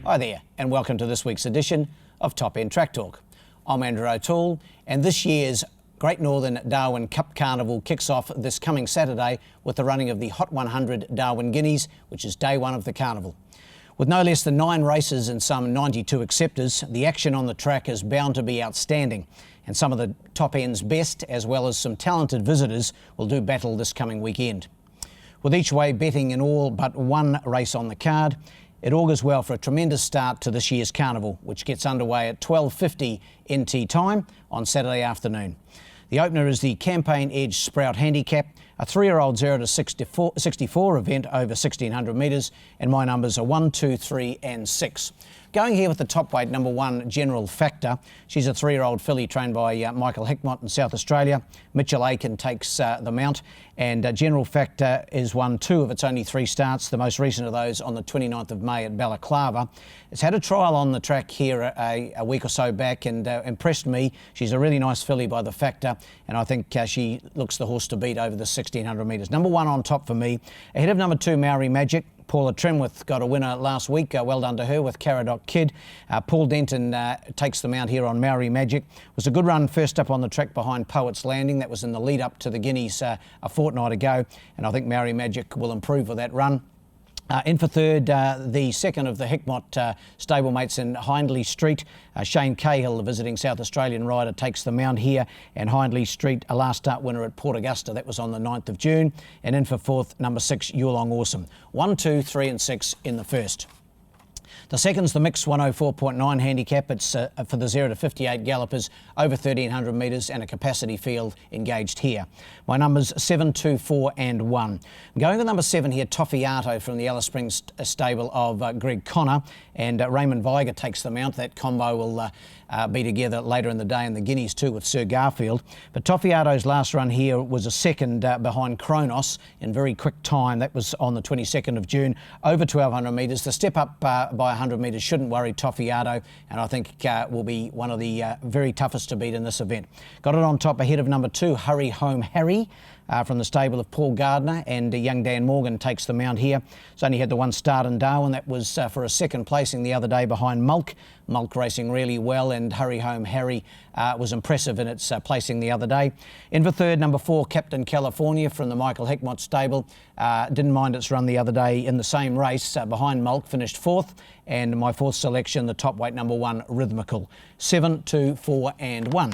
Hi there, and welcome to this week's edition of Top End Track Talk. I'm Andrew O'Toole, and this year's Great Northern Darwin Cup Carnival kicks off this coming Saturday with the running of the Hot 100 Darwin Guineas, which is day one of the carnival. With no less than 9 races and some 92 acceptors, the action on the track is bound to be outstanding, and some of the top end's best, as well as some talented visitors, will do battle this coming weekend. With each way betting in all but one race on the card, it augurs well for a tremendous start to this year's carnival, which gets underway at 12:50 NT time on Saturday afternoon. The opener is the Campaign Edge Sprout Handicap, a 3-year-old 0 to 64 event over 1,600 metres, and my numbers are 1, 2, 3 and 6. Going here with the top weight, number 1, General Factor. She's a 3-year-old filly trained by Michael Hickmott in South Australia. Mitchell Aiken takes the mount, and General Factor is won 2 of its only 3 starts, the most recent of those on the 29th of May at Balaclava. It's had a trial on the track here a week or so back and impressed me. She's a really nice filly by the Factor, and I think she looks the horse to beat over the 1,600 metres. Number 1 on top for me. Ahead of number 2, Maori Magic. Paula Trimworth got a winner last week. Well done to her with Caradoc Kid. Paul Denton takes the mount here on Maori Magic. It was a good run first up on the track behind Poet's Landing. That was in the lead up to the Guineas a fortnight ago, and I think Maori Magic will improve with that run. In for third, the second of the Hickmott stablemates in Hindley Street. Shane Cahill, the visiting South Australian rider, takes the mount here, and Hindley Street, a last start winner at Port Augusta. That was on the 9th of June. And in for fourth, number 6, Yulong Awesome. 1, 2, 3 and 6 in the first. The second's the mixed 104.9 handicap. It's for the 0 to 58 gallopers over 1,300 metres and a capacity field engaged here. My numbers 7, 2, 4 and 1. I'm going with number 7 here, Toffiato from the Alice Springs stable of Greg Connor, and Raymond Viger takes the mount. That combo will be together later in the day in the Guineas too with Sir Garfield. But Toffiato's last run here was a second behind Kronos in very quick time. That was on the 22nd of June, over 1,200 metres. The step up by 100 metres shouldn't worry Toffiato, and I think will be one of the very toughest to beat in this event. Got it on top ahead of number 2, Hurry Home Harry. From the stable of Paul Gardner, and young Dan Morgan takes the mount here. It's only had the one start in Darwin. That was for a second placing the other day behind Mulk. Mulk racing really well, and Hurry Home Harry was impressive in its placing the other day. In for third, number 4, Captain California from the Michael Hickmott stable. Didn't mind its run the other day in the same race behind Mulk, finished 4th. And my 4th selection, the top weight, number 1, Rhythmical. 7, 2, 4 and 1.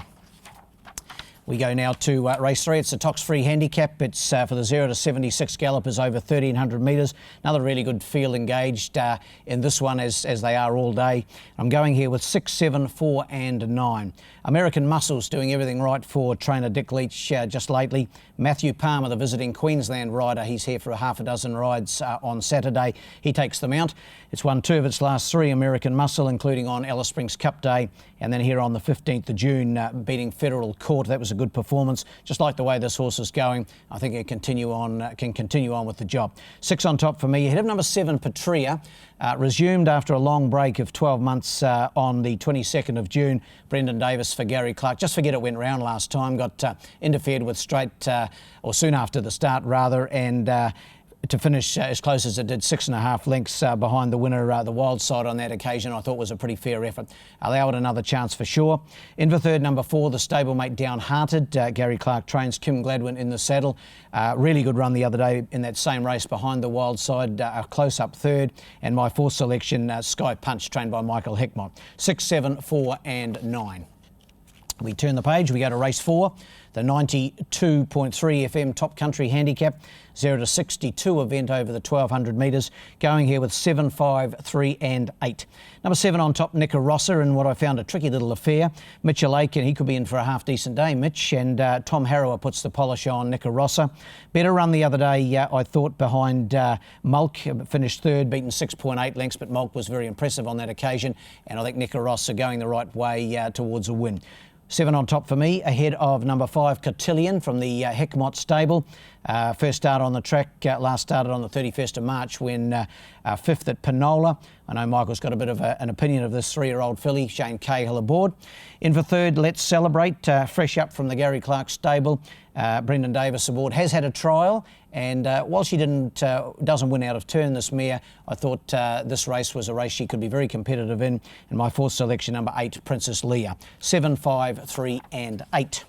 We go now to race 3. It's a tox-free handicap. It's for the 0 to 76 gallopers over 1,300 metres. Another really good field engaged in this one as they are all day. I'm going here with 6, 7, 4 and 9. American Muscles doing everything right for trainer Dick Leach just lately. Matthew Palmer, the visiting Queensland rider, he's here for a half a dozen rides on Saturday. He takes the mount. It's won 2 of its last 3, American Muscle, including on Alice Springs Cup Day, and then here on the 15th of June, beating Federal Court. That was a good performance. Just like the way this horse is going, I think it can continue on with the job. 6 on top for me. Ahead of number 7, Patria, resumed after a long break of 12 months on the 22nd of June. Brendan Davis for Gary Clark. Just forget it went round last time. Got interfered with straight, or soon after the start rather, and to finish as close as it did, 6.5 lengths behind the winner, the Wild Side on that occasion, I thought was a pretty fair effort. Allow it another chance for sure. In for third, number 4, the stablemate Downhearted. Gary Clark trains Kim Gladwin in the saddle. Really good run the other day in that same race behind the Wild Side, a close-up third. And my 4th selection, Sky Punch, trained by Michael Hickmott. 6, 7, 4 and 9. We turn the page, we go to race 4, the 92.3 FM Top Country Handicap, 0 to 62 event over the 1,200 metres, going here with 7, 5, 3 and 8. Number 7 on top, Nicarossa, in what I found a tricky little affair. Mitchell Aiken, he could be in for a half-decent day, Mitch, and Tom Harrower puts the polish on Nicarossa. Better run the other day, I thought, behind Mulk, finished 3rd, beaten 6.8 lengths, but Mulk was very impressive on that occasion, and I think Nicarossa going the right way towards a win. 7 on top for me, ahead of number 5, Cotillion from the Hickmott stable. First start on the track, last started on the 31st of March when 5th at Penola. I know Michael's got a bit of an opinion of this 3-year-old filly, Shane Cahill aboard. In for third, Let's Celebrate, fresh up from the Gary Clark stable. Brendan Davis aboard, has had a trial And while she doesn't win out of turn, this mare, I thought this race was a race she could be very competitive in. And my fourth selection, number 8, Princess Leah. 7, 5, 3 and 8.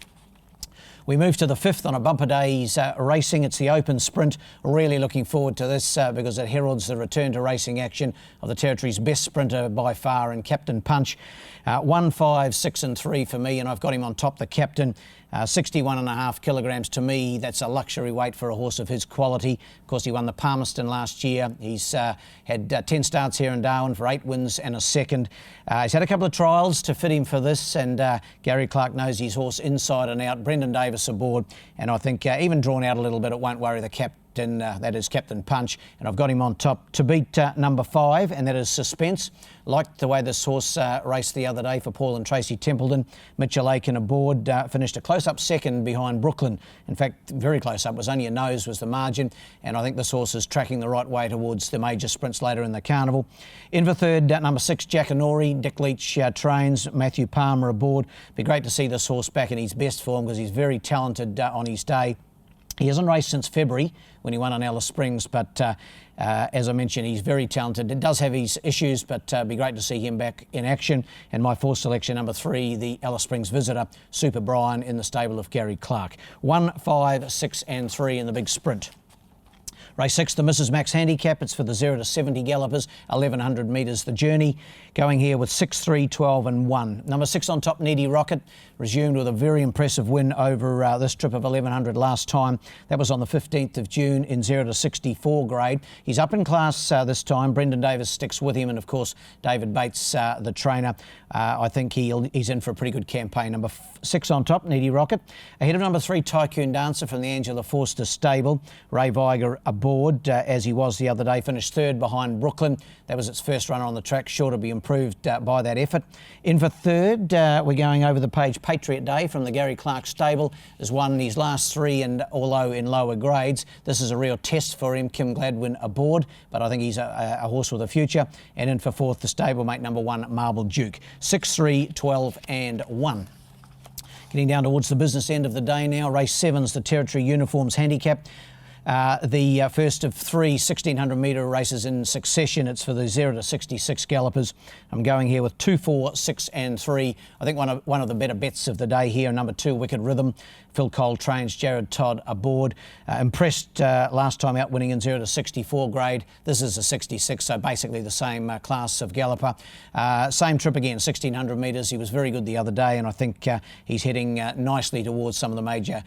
We move to the 5th on a bumper day's racing. It's the Open Sprint. Really looking forward to this because it heralds the return to racing action of the Territory's best sprinter by far in Captain Punch. 1, 5, 6 and 3 for me, and I've got him on top, the captain. 61.5 kilograms to me, that's a luxury weight for a horse of his quality. Of course, he won the Palmerston last year. He's had 10 starts here in Darwin for 8 wins and a second. He's had a couple of trials to fit him for this, and Gary Clark knows his horse inside and out. Brendan Davis aboard, and I think even drawn out a little bit, it won't worry the captain. That is Captain Punch, and I've got him on top to beat number 5, and that is Suspense. Liked the way this horse raced the other day for Paul and Tracy Templeton. Mitchell Aiken aboard, finished a close-up second behind Brooklyn. In fact, very close up, was only a nose was the margin, and I think this horse is tracking the right way towards the major sprints later in the carnival. In for third, number 6, Jackanory. Dick Leach trains, Matthew Palmer aboard. Be great to see this horse back in his best form because he's very talented on his day. He hasn't raced since February when he won on Alice Springs, but as I mentioned, he's very talented. It does have his issues, but be great to see him back in action. And my fourth selection, number 3, the Alice Springs visitor, Super Brian, in the stable of Gary Clark. 1, 5, 6 and 3 in the big sprint. Race 6, the Mrs. Max Handicap. It's for the 0 to 70 gallopers, 1,100 metres the journey. Going here with 6, 3, 12 and 1. Number 6 on top, Needy Rocket, resumed with a very impressive win over this trip of 1,100 last time. That was on the 15th of June in 0 to 64 grade. He's up in class this time. Brendan Davis sticks with him, and of course David Bates, the trainer. I think he's in for a pretty good campaign. Number 6 on top, Needy Rocket. Ahead of number 3, Tycoon Dancer from the Angela Forster stable. Ray Viger aboard, as he was the other day. Finished third behind Brooklyn. That was its first run on the track, sure to be improved by that effort. In for third, we're going over the page. Patriot Day from the Gary Clark stable has won his last 3, and although in lower grades, this is a real test for him. Kim Gladwin aboard, but I think he's a horse with a future. And in for fourth, the stablemate number 1, Marble Duke. 6, 3, 12 and 1. Getting down towards the business end of the day now. Race 7's the Territory Uniforms Handicap. The first of 3 1,600 metre races in succession. It's for the 0 to 66 gallopers. I'm going here with 2, 4, 6 and 3. I think one of the better bets of the day here. Number 2, Wicked Rhythm. Phil Cole trains, Jared Todd aboard. Impressed last time out, winning in 0 to 64 grade. This is a 66, so basically the same class of galloper. Same trip again, 1,600 metres. He was very good the other day, and I think he's heading nicely towards some of the major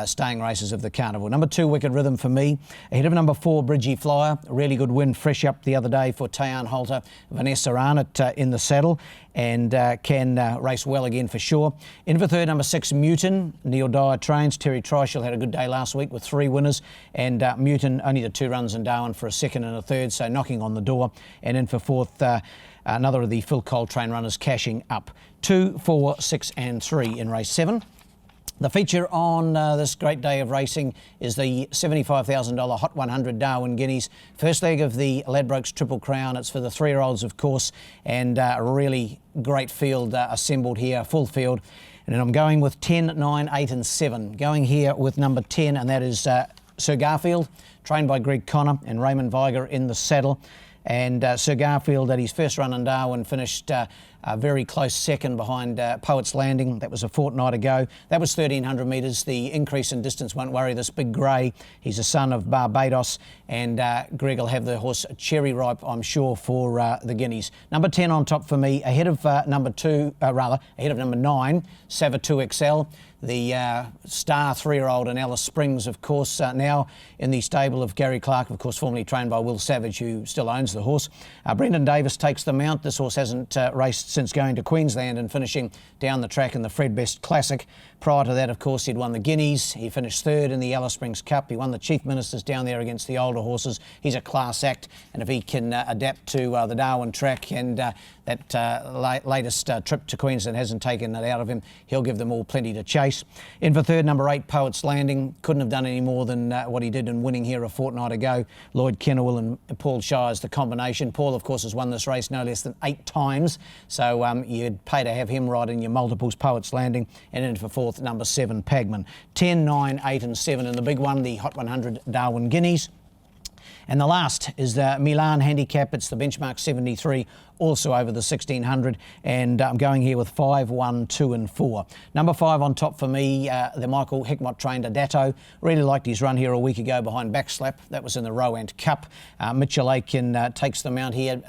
staying races of the carnival. Number 2, Wicked Rhythm for me. Ahead of number 4, Bridgie Flyer. A really good win, fresh up the other day for Tayan Holter. Vanessa Arnott in the saddle, and can race well again for sure. In for third, number 6, Mutin. Neil Dyer trains. Terry Treichel had a good day last week with 3 winners, and Mutin only the 2 runs in Darwin for a second and a third, so knocking on the door. And in for fourth, another of the Phil Coltrane runners cashing up. 2, 4, 6 and 3 in race 7. The feature on this great day of racing is the $75,000 Hot 100 Darwin Guineas. First leg of the Ladbrokes Triple Crown. It's for the 3-year-olds, of course, and a really great field assembled here, full field. And I'm going with 10, 9, 8 and 7. Going here with number 10, and that is Sir Garfield, trained by Greg Connor, and Raymond Viger in the saddle. And Sir Garfield, at his first run in Darwin, finished a very close second behind Poets Landing. That was a fortnight ago. That was 1,300 metres. The increase in distance won't worry this big grey. He's a son of Barbados, and Greg will have the horse cherry ripe, I'm sure, for the Guineas. Number 10 on top for me, ahead of number 9, Sava 2XL. The star 3-year-old in Alice Springs, of course, now in the stable of Gary Clark, of course, formerly trained by Will Savage, who still owns the horse. Brendan Davis takes the mount. This horse hasn't raced since going to Queensland and finishing down the track in the Fred Best Classic. Prior to that, of course, he'd won the Guineas. He finished third in the Alice Springs Cup. He won the Chief Ministers down there against the older horses. He's a class act, and if he can adapt to the Darwin track and that latest trip to Queensland hasn't taken it out of him. He'll give them all plenty to chase. In for third, number 8, Poets Landing. Couldn't have done any more than what he did in winning here a fortnight ago. Lloyd Kennewell and Paul Shires, the combination. Paul, of course, has won this race no less than 8 times, so you'd pay to have him right in your multiples. Poets Landing. And in for fourth, number 7, Pagman. 10, 9, 8 and 7 in the big one, the Hot 100 Darwin Guineas. And the last is the Milan Handicap. It's the benchmark 73, also over the 1600. And I'm going here with 5, 1, 2 and 4. Number 5 on top for me, the Michael Hickmott trained Adato. Really liked his run here a week ago behind Backslap. That was in the Rowant Cup. Mitchell Aiken takes the mount here.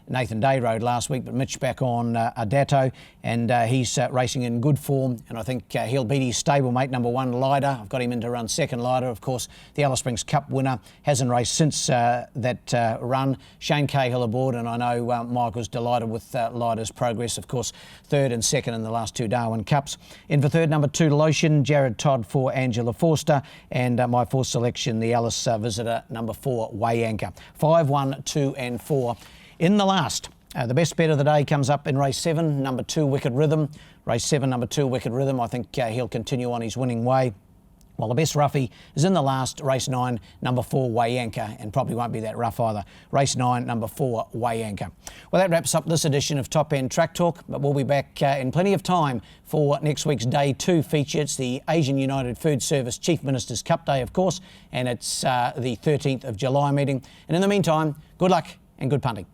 Nathan Day rode last week, but Mitch back on Adato, and he's racing in good form, and I think he'll beat his stablemate, number 1, Lider. I've got him in to run second, Lider. Of course, the Alice Springs Cup winner, hasn't raced since that run. Shane Cahill aboard, and I know Michael's delighted with Lider's progress. Of course, third and second in the last 2 Darwin Cups. In for third, number 2, Lotion, Jared Todd for Angela Forster, and my fourth selection, the Alice Visitor, number 4, Way Anchor. 5, 1, 2 and 4. In the last, the best bet of the day comes up in race 7, number 2, Wicked Rhythm. Race 7, number 2, Wicked Rhythm. I think he'll continue on his winning way. Well, the best roughie is in the last, race 9, number 4, Way Anchor, and probably won't be that rough either. Race 9, number 4, Way Anchor. Well, that wraps up this edition of Top End Track Talk, but we'll be back in plenty of time for next week's Day 2 feature. It's the Asian United Food Service Chief Minister's Cup Day, of course, and it's the 13th of July meeting. And in the meantime, good luck and good punting.